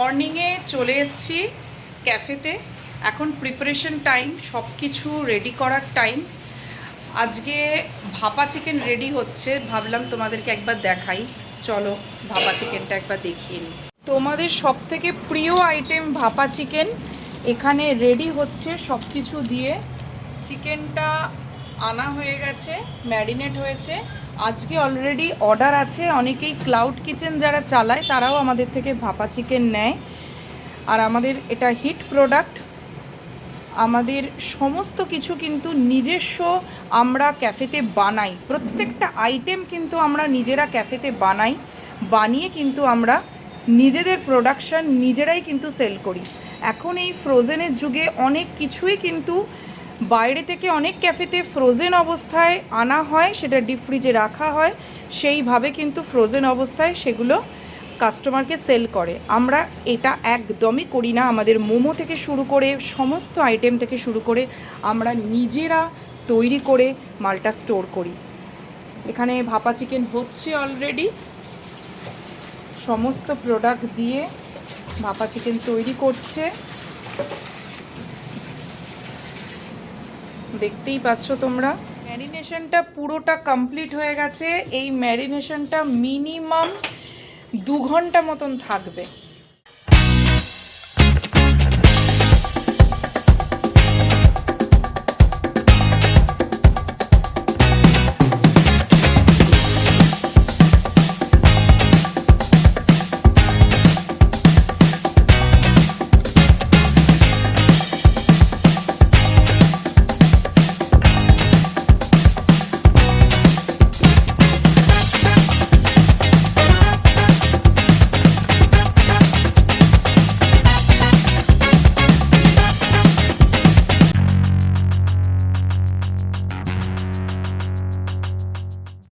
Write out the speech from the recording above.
মর্নিংয়ে চলে এসেছি ক্যাফেতে। এখন প্রিপারেশন টাইম, সব কিছু রেডি করার টাইম। আজকে ভাপা চিকেন রেডি হচ্ছে, ভাবলাম তোমাদেরকে একবার দেখাই। চলো ভাপা চিকেনটা একবার দেখিয়ে নিই। তোমাদের সব থেকে প্রিয় আইটেম ভাপা চিকেন এখানে রেডি হচ্ছে সব কিছু দিয়ে। চিকেনটা আনা হয়ে গেছে, ম্যারিনেট হয়েছে। আজকে অলরেডি অর্ডার আছে, অনেকেই ক্লাউড কিচেন যারা চালায় তারাও আমাদের থেকে ভাপা চিকেন নেয়। আর আমাদের এটা হিট প্রোডাক্ট। আমাদের সমস্ত কিছু কিন্তু নিজস্ব আমরা ক্যাফেতে বানাই, প্রত্যেকটা আইটেম কিন্তু আমরা নিজেরা ক্যাফেতে বানাই, বানিয়ে কিন্তু আমরা নিজেদের প্রোডাকশান নিজেরাই কিন্তু সেল করি। এখন এই ফ্রোজেনের যুগে অনেক কিছুই কিন্তু বাইরে থেকে অনেক ক্যাফেতে ফ্রোজেন অবস্থায় আনা হয়, সেটা ডিপ ফ্রিজে রাখা হয়, সেইভাবে কিন্তু ফ্রোজেন অবস্থায় সেগুলো কাস্টমারকে সেল করে। আমরা এটা একদমই করি না। আমাদের মোমো থেকে শুরু করে সমস্ত আইটেম থেকে শুরু করে আমরা নিজেরা তৈরি করে মালটা স্টোর করি। এখানে ভাপা চিকেন হচ্ছে অলরেডি, সমস্ত প্রোডাক্ট দিয়ে ভাপা চিকেন তৈরি করছে, দেখতেই পাচ্ছ তোমরা। ম্যারিনেশনটা পুরোটা কমপ্লিট হয়ে গেছে। এই ম্যারিনেশনটা মিনিমাম 2 ঘন্টা মতন থাকবে।